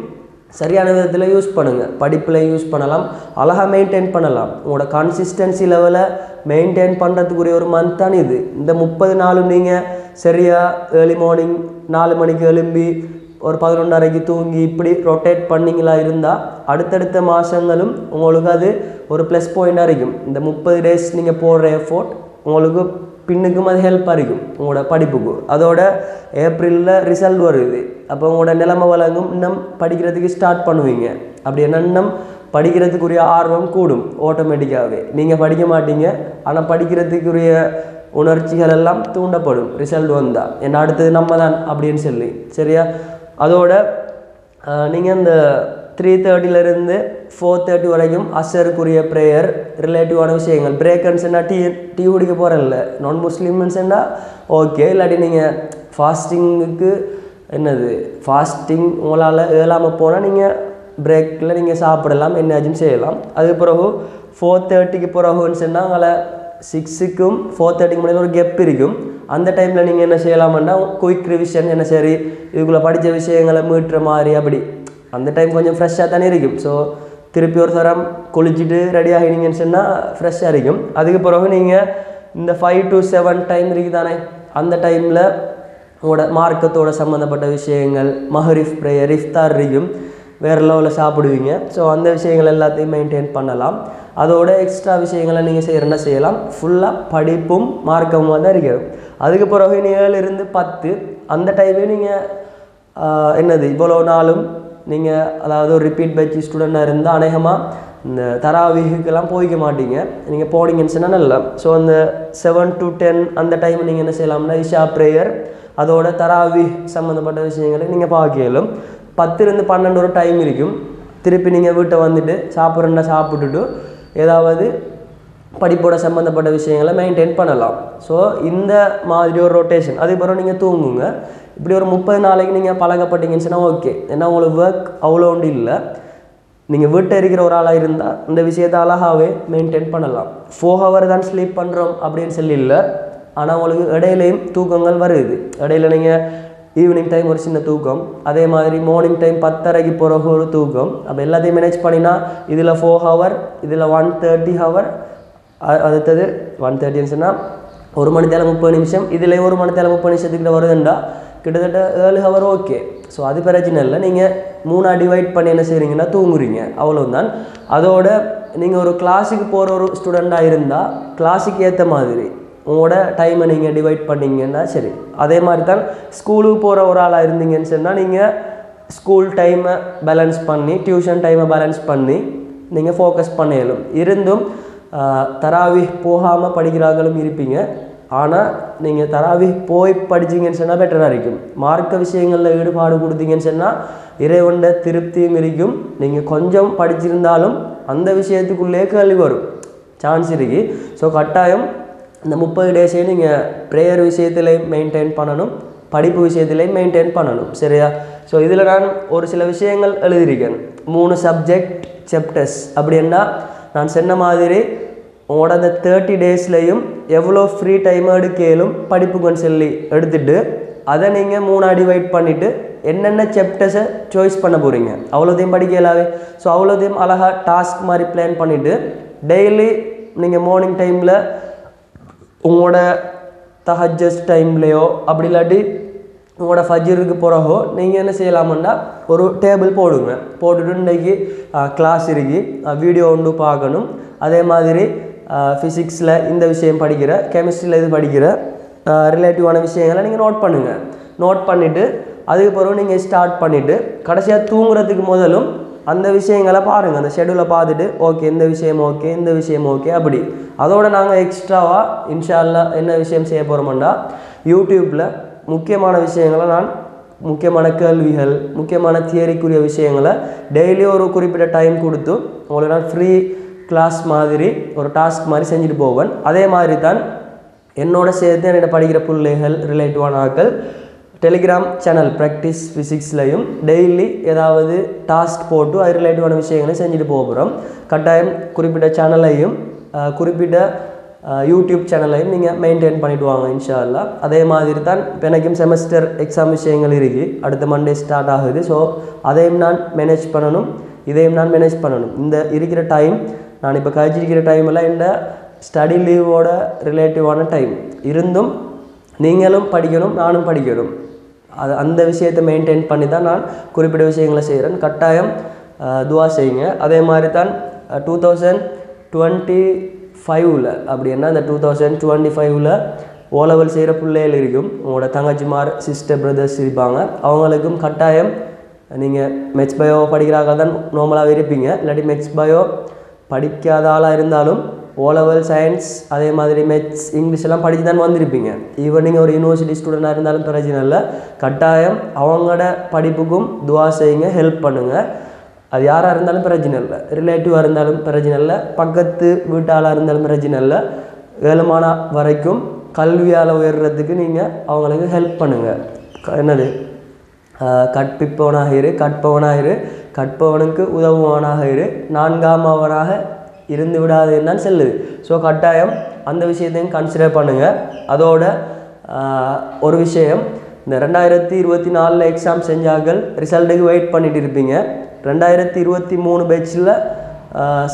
சரியான விதத்தில் யூஸ் பண்ணுங்கள். படிப்பில் யூஸ் பண்ணலாம், அழகாக மெயின்டைன் பண்ணலாம். உங்களோட கன்சிஸ்டன்சி லெவலை மெயின்டைன் பண்ணுறதுக்குரிய ஒரு மந்த் தான் இது. இந்த 30 நாளும் நீங்கள் சரியாக ஏர்லி மார்னிங் 4 மணிக்கு எழும்பி ஒரு 11:30க்கு தூங்கி இப்படி ரொட்டேட் பண்ணிங்களா இருந்தால் அடுத்தடுத்த மாதங்களும் உங்களுக்கு அது ஒரு ப்ளஸ் பாயிண்டாக இருக்கும். இந்த 30 டேஸ் நீங்கள் போடுற எஃபோர்ட் உங்களுக்கு பின்னுக்கும் அது ஹெல்ப்பாக இருக்கும் உங்களோட படிப்புக்கு. அதோட ஏப்ரலில் ரிசல்ட் வருது. அப்போ உங்களோட நிலைமை வழங்கும், இன்னும் படிக்கிறதுக்கு ஸ்டார்ட் பண்ணுவீங்க. அப்படி இன்னும் படிக்கிறதுக்குரிய ஆர்வம் கூடும் ஆட்டோமேட்டிக்காகவே. நீங்கள் படிக்க மாட்டீங்க, ஆனால் படிக்கிறதுக்குரிய உணர்ச்சிகள் எல்லாம் தூண்டப்படும் ரிசல்ட் வந்தால். ஏன்னா அடுத்தது நம்ம தான் அப்படின்னு சொல்லி. சரியா? அதோட நீங்கள் இந்த 3:30லேருந்து 4:30 வரைக்கும் அசருக்குரிய ப்ரேயர் ரிலேட்டிவான விஷயங்கள். பிரேக்கன்ஸ்னா டீ குடிக்க போகிறல்ல, நான் முஸ்லீம்ஸ்ன்னா ஓகே. இல்லாட்டி நீங்கள் ஃபாஸ்டிங்குக்கு ஃபாஸ்டிங் உங்களால் ஏழாமல் போனால் நீங்கள் பிரேக்கில் நீங்கள் சாப்பிடலாம், என்னாச்சும் செய்யலாம். அதுக்கு பிறகு 4:30க்கு பிறகுன்னு சொன்னால் உங்களை 6க்கும் 4:30க்கு முன்னாடி ஒரு கெப் இருக்கும். அந்த டைமில் நீங்கள் என்ன செய்யலாம்னா குயிக் ரிவிஷன், என்ன சரி இதுக்குள்ளே படித்த விஷயங்களை மீட்டுற மாதிரி அப்படி அந்த டைம் கொஞ்சம் ஃப்ரெஷ்ஷாக தானே இருக்கும். ஸோ திருப்பி ஒரு தரம் குளிச்சுட்டு ரெடி ஆகினீங்கன்னு சொன்னால் ஃப்ரெஷ்ஷாக இருக்கும். அதுக்கு பிறகு நீங்கள் இந்த 5 to 7 டைம் இருக்குது தானே, அந்த டைமில் உங்களோட மார்க்கத்தோட சம்மந்தப்பட்ட விஷயங்கள், மஹரிஃப் ப்ரேயர், இஃப்தார் இருக்கும், வேறு லெவலில் சாப்பிடுவீங்க. ஸோ அந்த விஷயங்கள் எல்லாத்தையும் மெயின்டைன் பண்ணலாம். அதோட எக்ஸ்ட்ரா விஷயங்களை நீங்கள் செய்கிறேன்னா செய்யலாம். ஃபுல்லாக படிப்பும் மார்க்கமாக தான் இருக்கிறது. அதுக்கு பிறகு 7லேருந்து 10 அந்த டைமே நீங்கள் இவ்வளோ நாளும் நீங்கள் அதாவது ஒரு ரிப்பீட் பேட்ச் ஸ்டூடெண்ட்டாக இருந்தால் அநேகமாக இந்த தராவீஹுக்கெல்லாம் போய்க்க மாட்டீங்க. நீங்கள் போனீங்கன்னு சொன்னால் நல்லா. ஸோ அந்த 7 to 10 அந்த டைம் நீங்கள் என்ன செய்யலாம்னா இஷா ப்ரேயர் அதோட தராவீஹ் சம்மந்தப்பட்ட விஷயங்களை நீங்கள் பார்க்கலாம். 10லேருந்து 12 ஒரு டைம் இருக்கும். திருப்பி நீங்கள் வீட்டை வந்துட்டு சாப்பிட்றா சாப்பிட்டுட்டு ஏதாவது படிப்போட சம்மந்தப்பட்ட விஷயங்களை மெயின்டைன் பண்ணலாம். ஸோ இந்த மாதிரி ஒரு ரொட்டேஷன். அதுக்கப்புறம் நீங்கள் தூங்குங்க. இப்படி ஒரு 30 நாளைக்கு நீங்கள் பழகப்பட்டீங்கன்னு சொன்னால் ஓகே. ஏன்னா உங்களுக்கு ஒர்க் அவ்வளோ ஒன்று இல்லை. நீங்கள் வீட்டை இருக்கிற ஒரு ஆளாக இருந்தால் இந்த விஷயத்தை அழகாகவே மெயின்டைன் பண்ணலாம். 4 hour தான் ஸ்லீப் பண்ணுறோம் அப்படின்னு சொல்லி இல்லை. ஆனால் உங்களுக்கு இடையிலையும் தூக்கங்கள் வருது. இடையில நீங்கள் ஈவினிங் டைம் ஒரு சின்ன தூக்கம், அதே மாதிரி மார்னிங் டைம் 10:30க்கு பிறகு ஒரு தூக்கம். அப்போ எல்லாத்தையும் மேனேஜ் பண்ணினா இதில் 4 hour, இதில் 1:30 hour, அடுத்தது 1:30ன்னு சொன்னால் 1 மணி நேரம் 30 நிமிஷம், இதில் 1 மணி நேரம் 30 நிமிஷத்துக்கிட்ட வருதுண்டா கிட்டத்தட்ட 7 hour ஓகே. ஸோ அது பிரச்சனை இல்லை. நீங்கள் 3 டிவைட் பண்ணி என்ன செய்கிறீங்கன்னா தூங்குறீங்க, அவ்வளோதான். அதோட நீங்கள் ஒரு கிளாஸுக்கு போகிற ஒரு ஸ்டூடெண்ட்டாக இருந்தால் கிளாஸுக்கு ஏற்ற மாதிரி உங்களோட டைமை நீங்கள் டிவைட் பண்ணிங்கன்னா சரி. அதே மாதிரி தான் ஸ்கூலுக்கு போகிற ஒரு ஆளாக இருந்தீங்கன்னு சொன்னால் நீங்கள் ஸ்கூல் டைமை பேலன்ஸ் பண்ணி டியூஷன் டைமை பேலன்ஸ் பண்ணி நீங்கள் ஃபோக்கஸ் பண்ணலும். இருந்தும் தராவி போகாமல் படிக்கிறார்களும் இருப்பீங்க. ஆனால் நீங்கள் தராவி போய் படிச்சிங்கன்னு சொன்னால் பெட்டராக இருக்கும். மார்க்க விஷயங்களில் ஈடுபாடு கொடுத்தீங்கன்னு சொன்னால் இறைவண்ட திருப்தியும் இருக்கும். நீங்கள் கொஞ்சம் படிச்சிருந்தாலும் அந்த விஷயத்துக்குள்ளே கேள்வி வரும் சான்ஸ் இருக்குது. ஸோ கட்டாயம் இந்த 30 டேஸையும் நீங்கள் ப்ரேயர் விஷயத்துலேயும் மெயின்டைன் பண்ணணும், படிப்பு விஷயத்துலேயும் மெயின்டைன் பண்ணணும். சரியா? ஸோ இதில் நான் ஒரு சில விஷயங்கள் எழுதியிருக்கேன். 3 சப்ஜெக்ட் சாப்டர்ஸ். அப்படின்னா நான் சொன்ன மாதிரி உங்களோட அந்த 30 டேஸ்லையும் எவ்வளோ ஃப்ரீ டைம் எடுக்கலும் படிப்புக்குன்னு சொல்லி எடுத்துகிட்டு அதை நீங்கள் 3 டிவைட் பண்ணிவிட்டு என்னென்ன சாப்டர்ஸை சாய்ஸ் பண்ண போகிறீங்க அவ்வளோதையும் படிக்கலாவே. ஸோ அவ்வளோதையும் அழகாக டாஸ்க் மாதிரி பிளான் பண்ணிவிட்டு டெய்லி நீங்கள் மார்னிங் டைமில் உங்களோட தஹஜ்ஜஸ் டைம்லேயோ அப்படி இல்லாட்டி உங்களோட ஃபஜ்ருக்கு பிறகோ நீங்கள் என்ன செய்யலாமுன்னா ஒரு டேபிள் போடுங்க. போட்டுட்டு இன்றைக்கி கிளாஸ் இருக்கு, வீடியோ ஒன்று பார்க்கணும், அதே மாதிரி ஃபிசிக்ஸில் இந்த விஷயம் படிக்கிற, கெமிஸ்ட்ரியில் இது படிக்கிற ரிலேட்டிவான விஷயங்களை நீங்கள் நோட் பண்ணுங்கள். நோட் பண்ணிவிட்டு அதுக்கு பிறகு நீங்கள் ஸ்டார்ட் பண்ணிவிட்டு கடைசியாக தூங்குறதுக்கு முதலும் அந்த விஷயங்களை பாருங்கள். அந்த ஷெடியூலை பார்த்துட்டு ஓகே இந்த விஷயம் ஓகே இந்த விஷயம் ஓகே அப்படி. அதோடு நாங்கள் எக்ஸ்ட்ராவாக இன்ஷா அல்லாஹ் என்ன விஷயம் செய்ய போகிறோம்னா யூடியூப்பில் முக்கியமான விஷயங்களை நான் முக்கியமான கேள்விகள் முக்கியமான தியரிக்குரிய விஷயங்களை டெய்லி ஒரு குறிப்பிட்ட டைம் கொடுத்து உங்களுக்கு நான் ஃப்ரீ கிளாஸ் மாதிரி ஒரு டாஸ்க் மாதிரி செஞ்சுட்டு போவேன். அதே மாதிரி தான் என்னோட சேர்த்து என்னோட படிக்கிற பிள்ளைகள் ரிலேட்டிவான ஆட்கள் டெலிகிராம் சேனல் ப்ராக்டிஸ் ஃபிசிக்ஸ்லையும் டெய்லி ஏதாவது டாஸ்க் போட்டு அது ரிலேட்டிவான விஷயங்களையும் செஞ்சுட்டு போகிறோம். கட்டாயம் குறிப்பிட்ட சேனலையும் குறிப்பிட்ட யூடியூப் சேனலையும் நீங்கள் மெயின்டைன் பண்ணிவிட்டு வாங்க இன்ஷா அல்லாஹ். அதே மாதிரி தான் இப்போ எனக்கும் செமஸ்டர் எக்ஸாம் விஷயங்கள் இருக்குது, அடுத்த மண்டே ஸ்டார்ட் ஆகுது. ஸோ அதையும் நான் மேனேஜ் பண்ணணும், இதையும் நான் மேனேஜ் பண்ணணும். இந்த இருக்கிற டைம் நான் இப்போ கழிச்சிருக்கிற டைமெல்லாம் இந்த ஸ்டடி லீவோட ரிலேட்டிவான டைம் இருந்தும் நீங்களும் படிக்கணும் நானும் படிக்கணும். அது அந்த விஷயத்தை மெயின்டைன் பண்ணி தான் நான் குறிப்பிட்ட விஷயங்களை செய்கிறேன். கட்டாயம் துவா செய்யுங்க. அதே மாதிரி தான் 2025 அப்படின்னா இந்த 2025 ஓலெவல் செய்கிற பிள்ளைகள் இருக்கும், உங்களோட தங்கச்சிமார் சிஸ்டர் பிரதர்ஸ் இருப்பாங்க. அவங்களுக்கும் கட்டாயம் நீங்கள் மேத்ஸ் பயோ படிக்கிறாங்க தான் நார்மலாகவே இருப்பீங்க. இல்லாட்டி மேத்ஸ் பயோ படிக்காத ஆளாக இருந்தாலும் ஓலெவல் சயின்ஸ் அதே மாதிரி மேத்ஸ் இங்கிலீஷ் எல்லாம் படித்து தான் வந்திருப்பீங்க. ஈவன் நீங்கள் ஒரு யூனிவர்சிட்டி ஸ்டூடெண்டாக இருந்தாலும் பிரச்சனை இல்லை. கட்டாயம் அவங்களோட படிப்புக்கும் துவா செய்யுங்க, ஹெல்ப் பண்ணுங்கள். அது யாராக இருந்தாலும் பிரச்சனை இல்லை, ரிலேட்டிவாக இருந்தாலும் பிரச்சனை இல்லை, பக்கத்து வீட்டாளாக இருந்தாலும் பிரச்சனை இல்லை. ஏழுமான வரைக்கும் கல்வியால் உயர்றதுக்கு நீங்கள் அவங்களுக்கு ஹெல்ப் பண்ணுங்கள். என்னது கற்பிப்பவனாக இரு கற்பவனாக இரு கற்பவனுக்கு உதவுவனாக இரு நான்காமவனாக இருந்து விடாதுன்னு தான் செல்லுது. ஸோ கட்டாயம் அந்த விஷயத்தையும் கன்சிடர் பண்ணுங்கள். அதோட ஒரு விஷயம், இந்த 2024 எக்ஸாம் செஞ்சாக்கள் ரிசல்ட்டுக்கு வெயிட் பண்ணிட்டு இருப்பீங்க. 2023 பேட்சில்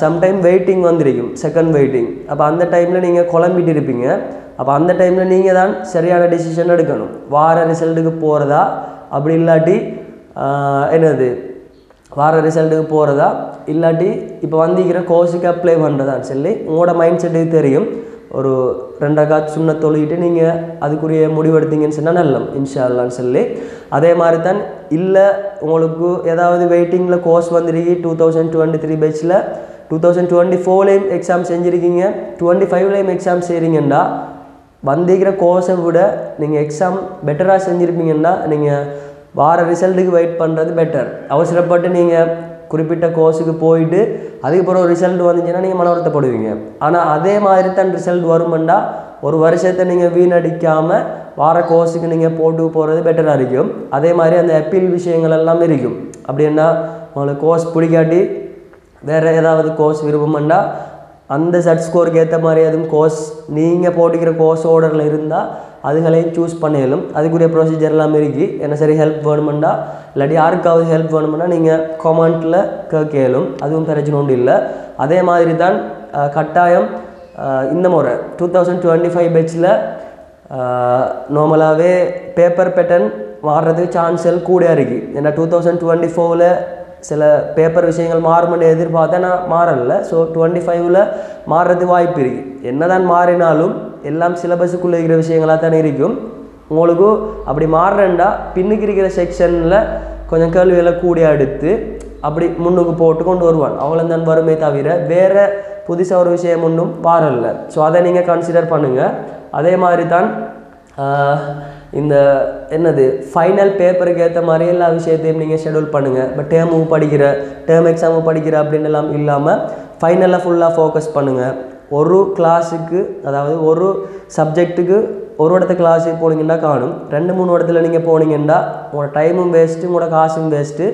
சம்டைம் வெயிட்டிங் வந்துருக்கும், செகண்ட் வெயிட்டிங். அப்போ அந்த டைமில் நீங்கள் குழம்பிட்டு இருப்பீங்க. அப்போ அந்த டைமில் நீங்கள் தான் சரியான டிசிஷன் எடுக்கணும். வார ரிசல்ட்டுக்கு போகிறதா அப்படி இல்லாட்டி என்னது வார ரிசல்ட்டுக்கு போகிறதா இல்லாட்டி இப்போ வந்திக்கிற கோர்ஸுக்கு அப்ளை பண்ணுறதான்னு சொல்லி உங்களோட மைண்ட் செட்டுக்கு தெரியும். ஒரு 2 ரகாத் சுன்னத் தொழுகிட்டு நீங்கள் அதுக்குரிய முடிவெடுத்தீங்கன்னு சொன்னால் நல்லம் இன்ஷா அல்லான்னு சொல்லி. அதே மாதிரி தான் இல்லை உங்களுக்கு ஏதாவது வெயிட்டிங்கில் கோர்ஸ் வந்துருக்கி 2023 பேட்சில் 2024லேயும் எக்ஸாம் செஞ்சுருக்கீங்க, 25லேயும் எக்ஸாம் செய்கிறீங்கன்னா வந்திக்கிற கோர்ஸை விட நீங்கள் எக்ஸாம் பெட்டராக செஞ்சுருப்பீங்கன்னா நீங்கள் வார ரிசல்ட்டுக்கு வெயிட் பண்ணுறது பெட்டர். அவசரப்பட்டு நீங்கள் குறிப்பிட்ட கோர்ஸுக்கு போயிட்டு அதுக்கப்புறம் ரிசல்ட் வந்துச்சுன்னா நீங்கள் மன வருத்தப்படுவீங்க. ஆனால் அதே மாதிரி தான் ரிசல்ட் வருமெண்டா ஒரு வருஷத்தை நீங்கள் வீணடிக்காமல் வார கோர்ஸுக்கு நீங்கள் போட்டு போகிறது பெட்டராக இருக்கும். அதே மாதிரி அந்த அப்பீல் விஷயங்கள் எல்லாம் இருக்கும். அப்படின்னா உங்களுக்கு கோர்ஸ் பிடிக்காட்டி வேறு ஏதாவது கோர்ஸ் விருப்பமெண்டா அந்த செட் ஸ்கோருக்கு ஏற்ற மாதிரி அதுவும் கோர்ஸ் நீங்கள் போட்டிக்கிற கோர்ஸ் ஆர்டரில் இருந்தால் அதுகளையும் சூஸ் பண்ணிடலும். அதுக்குரிய ப்ரொசீஜர் எல்லாமே இருக்குது. என்ன சரி ஹெல்ப் வேணுமெண்டா இல்லாட்டி யாருக்காவது ஹெல்ப் வேணுமென்னா நீங்கள் கமெண்ட்டில் கேட்கலும், அதுவும் பிரச்சனை ஒன்றும் இல்லை. அதே மாதிரி தான் கட்டாயம் இந்த முறை 2025 பேட்சில் நார்மலாகவே பேப்பர் பேட்டர்ன் மாறுறதுக்கு சான்ஸ்கள் கூட இருக்குது. ஏன்னா 2024 சில பேப்பர் விஷயங்கள் மாறுமென்னு எதிர்பார்த்தா நான் மாறலை. ஸோ 25 மாறுறதுக்கு வாய்ப்பு இருக்குது. என்ன தான் மாறினாலும் எல்லாம் சிலபஸுக்குள்ளே இருக்கிற விஷயங்களாக தானே இருக்கும். உங்களுக்கு அப்படி மாறுறேன்டா பின்னுக்கு இருக்கிற செக்ஷனில் கொஞ்சம் கேள்விகளை கூடிய எடுத்து அப்படி முன்னுக்கு போட்டு கொண்டு வருவான், அவ்வளோ தான் வருமே தவிர வேறு புதுசாக ஒரு விஷயம் ஒன்றும் மாறல. ஸோ அதை நீங்கள் கன்சிடர் பண்ணுங்கள். அதே மாதிரி தான் இந்த என்னது ஃபைனல் பேப்பருக்கு ஏற்ற மாதிரி எல்லா விஷயத்தையும் நீங்கள் ஷெடியூல் பண்ணுங்கள். இப்போ டேர்ம் எக்ஸாமு படிக்கிற அப்படின்னு எல்லாம் இல்லாமல் ஃபைனலில் ஃபுல்லாக ஃபோக்கஸ் பண்ணுங்கள். ஒரு கிளாஸுக்கு அதாவது ஒரு சப்ஜெக்ட்டுக்கு ஒரு இடத்த கிளாஸுக்கு போனீங்கன்னா காணும், 2-3 இடத்துல நீங்கள் போனீங்கன்னா உங்களோட டைமும் வேஸ்ட்டு, உங்களோட காசும் வேஸ்ட்டு,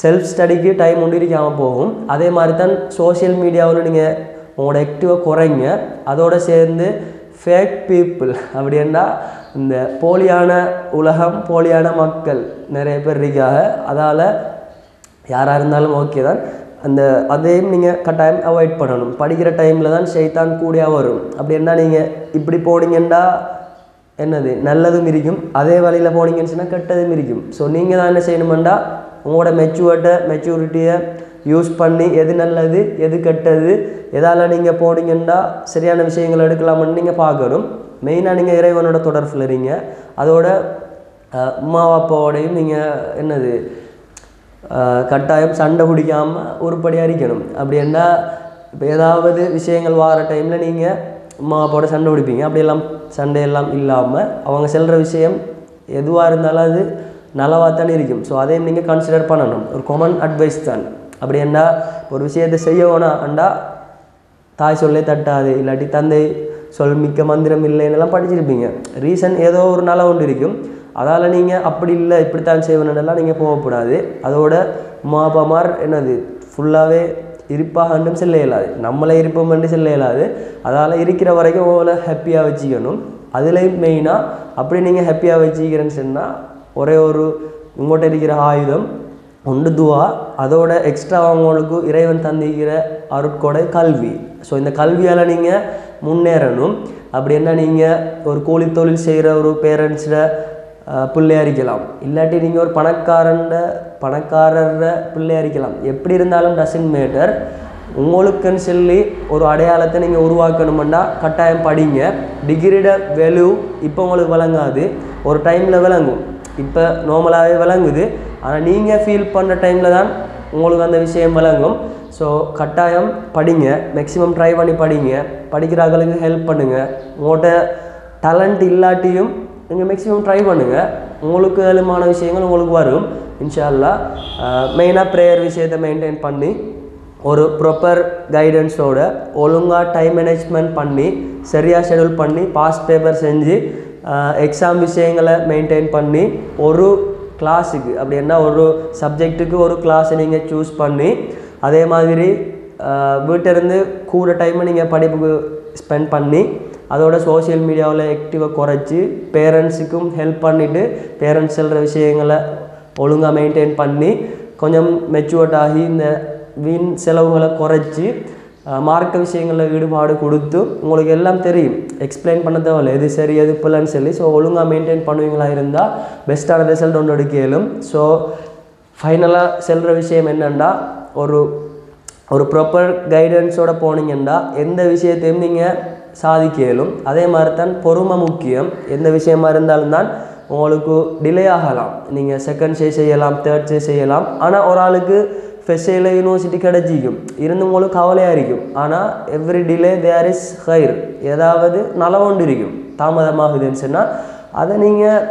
செல்ஃப் ஸ்டடிக்கு டைம் ஒன்று இருக்காமல் போகும். அதே மாதிரி தான் சோஷியல் மீடியாவில் நீங்கள் உங்களோட ஆக்டிவாக குறைங்க. அதோடு சேர்ந்து ஃபேக் பீப்புள் அப்படின்னா இந்த போலியான உலகம், போலியான மக்கள் நிறைய பேர் இருக்காங்க. அதால் யாராக இருந்தாலும் ஓகே தான், அதையும் நீங்கள் கட்டாயம் அவாய்ட் பண்ணணும். படிக்கிற டைமில் தான் ஷைத்தான் கூடியா வரும். அப்படின்னா நீங்கள் இப்படி போனீங்கன்னா என்னது நல்லதும் இருக்கும், அதே வழியில் போனீங்கன்னு சொன்னால் கெட்டதும் இருக்கும். ஸோ நீங்கள் தான் என்ன செய்யணுமெண்டா உங்களோட மெச்சூரிட்டியை யூஸ் பண்ணி எது நல்லது எது கெட்டது எதால் நீங்கள் போனீங்கன்னா சரியான விஷயங்கள் எடுக்கலாம்னு நீங்கள் பார்க்கணும். மெயினாக நீங்கள் இறைவனோட தொடர்பில் இருங்க. அதோட அம்மா அப்பாவோடையும் நீங்கள் என்னது கட்டாயம் சண்டை பிடிக்காமல் உருப்படியாக இருக்கணும். அப்படின்னா இப்போ ஏதாவது விஷயங்கள் வார டைமில் நீங்கள் அம்மா அப்பாவோட சண்டை பிடிப்பீங்க. அப்படியெல்லாம் சண்டையெல்லாம் இல்லாமல் அவங்க செல்கிற விஷயம் எதுவாக இருந்தாலும் அது நல்லவாக தானே இருக்கும். ஸோ அதையும் நீங்கள் கன்சிடர் பண்ணணும். ஒரு காமன் அட்வைஸ் தான். அப்படி என்ன ஒரு விஷயத்தை செய்ய வேணாண்டா தாய் சொல்லே தட்டாது, இல்லாட்டி தந்தை சொல் மிக்க மந்திரம் இல்லைன்னெல்லாம் படிச்சிருப்பீங்க. ரீசன் ஏதோ ஒரு நல்ல ஒன்று இருக்கும். அதால் நீங்கள் அப்படி இல்லை இப்படித்தான் செய்வனெல்லாம் நீங்கள் போகக்கூடாது. அதோட அம்மா அப்பாமார் என்னது ஃபுல்லாகவே இருப்பாகண்டும் செல்ல இயலாது, நம்மளே இருப்போம்னு செல்ல இயலாது. அதால் இருக்கிற வரைக்கும் ஓவலை ஹாப்பியாக வச்சுக்கணும். அதுலேயும் மெயினாக அப்படி நீங்கள் ஹாப்பியாக வச்சுக்கிறேன்னு சொன்னால் ஒரே ஒரு உங்கள்கிட்ட இருக்கிற ஆயுதம் ஒன்று துவா, அதோட எக்ஸ்ட்ரா அவங்களுக்கு இறைவன் தந்திக்கிற அருட்கொடை கல்வி. ஸோ இந்த கல்வியால் நீங்கள் முன்னேறணும். அப்படின்னா நீங்கள் ஒரு கூலி தொழில் செய்கிற ஒரு பேரண்ட்ஸில் பிள்ளையாக இருக்கலாம், இல்லாட்டி நீங்கள் ஒரு பணக்காரர பிள்ளையாக இருக்கலாம். எப்படி இருந்தாலும் டசன்ட் மேட்டர். உங்களுக்குன்னு சொல்லி ஒரு அடையாளத்தை நீங்கள் உருவாக்கணுமெண்டா கட்டாயம் படிங்க. டிகிரியோட வேல்யூ இப்போ உங்களுக்கு விளங்காது, ஒரு டைமில் விளங்கும். இப்போ நார்மலாகவே விளங்குது, ஆனால் நீங்கள் ஃபீல் பண்ணுற டைமில் தான் உங்களுக்கு அந்த விஷயம் விளங்கும். ஸோ கட்டாயம் படிங்க, மேக்ஸிமம் ட்ரை பண்ணி படிங்க. படிக்கிறாங்களுக்கு ஹெல்ப் பண்ணுங்கள். உங்கள்கிட்ட டேலண்ட் இல்லாட்டியும் நீங்கள் மேக்ஸிமம் ட்ரை பண்ணுங்கள். உங்களுக்கு ஏழுமான விஷயங்கள் உங்களுக்கு வரும் இன்ஷா அல்லாஹ். மெயினாக ப்ரேயர் விஷயத்தை மெயின்டைன் பண்ணி ஒரு ப்ராப்பர் கைடன்ஸோட ஒழுங்காக டைம் மேனேஜ்மெண்ட் பண்ணி சரியாக ஷெடியூல் பண்ணி பாஸ்ட் பேப்பர் செஞ்சு எக்ஸாம் விஷயங்களை மெயின்டைன் பண்ணி ஒரு கிளாஸுக்கு அப்படின்னா ஒரு சப்ஜெக்ட்டுக்கு ஒரு கிளாஸை நீங்கள் சூஸ் பண்ணி அதே மாதிரி வீட்டிலேருந்து கூட டைமை நீங்கள் படிப்புக்கு ஸ்பெண்ட் பண்ணி அதோட சோஷியல் மீடியாவில் ஆக்டிவாக குறைச்சி பேரண்ட்ஸுக்கும் ஹெல்ப் பண்ணிவிட்டு பேரண்ட்ஸ் சொல்கிற விஷயங்களை ஒழுங்காக மெயின்டைன் பண்ணி கொஞ்சம் மெச்சூர்ட் ஆகி இந்த வீண் செலவுகளை குறைச்சி மார்க்க விஷயங்களில் ஈடுபாடு கொடுத்து உங்களுக்கு எல்லாம் தெரியும், எக்ஸ்பிளைன் பண்ண தேவையில்லை எது சரி எது பிள்ளைன்னு சொல்லி. ஸோ ஒழுங்காக மெயின்டைன் பண்ணுவீங்களா இருந்தால் பெஸ்ட்டான ரிசல்ட் ஒன்று எடுக்க இயலும். ஸோ ஃபைனலாக செல்கிற விஷயம் என்னென்னா ஒரு ப்ராப்பர் கைடன்ஸோடு போனீங்கன்னா எந்த விஷயத்தையும் நீங்கள் சாதிக்க இயலும். அதே மாதிரி தான் பொறுமை முக்கியம். எந்த விஷயமா இருந்தாலும் தான் உங்களுக்கு டிலே ஆகலாம். நீங்கள் செகண்ட் ஸ்டே செய்யலாம், தேர்ட் ஸ்டே செய்யலாம். ஆனால் ஒரு ஆளுக்கு ஃபெஸ்டில் யூனிவர்சிட்டி கிடச்சிக்கும் இருந்து உங்களுக்கு கவலையாக இருக்கும். ஆனால் எவ்ரி டிலே தேர் இஸ் ஹைர், ஏதாவது நலவொண்டு இருக்கும். தாமதமாகுதுன்னு சொன்னால் அதை நீங்கள்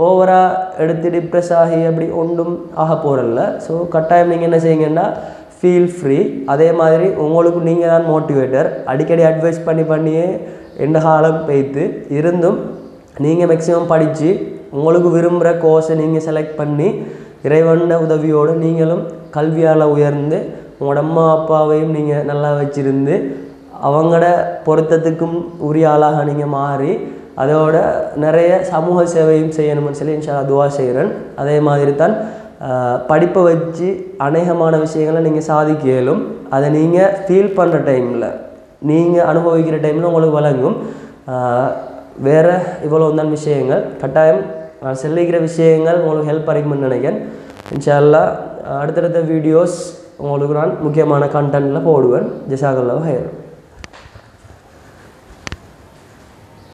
ஓவராக எடுத்து டிப்ரெஸ் ஆகி அப்படி ஒன்றும் ஆக போகிறதில்ல. ஸோ கட்டாயம் நீங்கள் என்ன செய்யுங்கன்னா ஃபீல் ஃப்ரீ. அதே மாதிரி உங்களுக்கு நீங்கள் தான் மோட்டிவேட்டர். அடிக்கடி அட்வைஸ் பண்ணியே எந்த காலம் பெய்த்து இருந்தும் நீங்கள் மேக்ஸிமம் படித்து உங்களுக்கு விரும்புகிற கோர்ஸை நீங்கள் செலக்ட் பண்ணி இறைவன் உதவியோடு நீங்களும் கல்வியால் உயர்ந்து உங்களோட அம்மா அப்பாவையும் நீங்கள் நல்லா வச்சுருந்து அவங்களோட பொருத்தத்துக்கும் உரிய ஆளாக நீங்கள் மாறி அதோட நிறைய சமூக சேவையும் செய்யணும்னு சொல்லி இன்ஷா அல்லாஹ் துவா செய்கிறேன். அதே மாதிரி தான் படிப்பை வச்சு அநேகமான விஷயங்களை நீங்கள் சாதிக்க இயலும். அதை நீங்கள் ஃபீல் பண்ணுற டைமில் நீங்கள் அனுபவிக்கிற டைமில் உங்களுக்கு வழங்கும். வேறு இவ்வளோ தான் விஷயங்கள். கட்டாயம் நான் சொல்லிக்கிற விஷயங்கள் உங்களுக்கு ஹெல்ப் அடிக்கும்னு நினைக்கிறேன். இன்ஷா அல்லாஹ் அடுத்தடுத்த வீடியோஸ் உங்களுக்கு நான் முக்கியமான கண்டென்ட்டில் போடுவேன். ஜஸாக்கல்லாஹு ஹைரன்.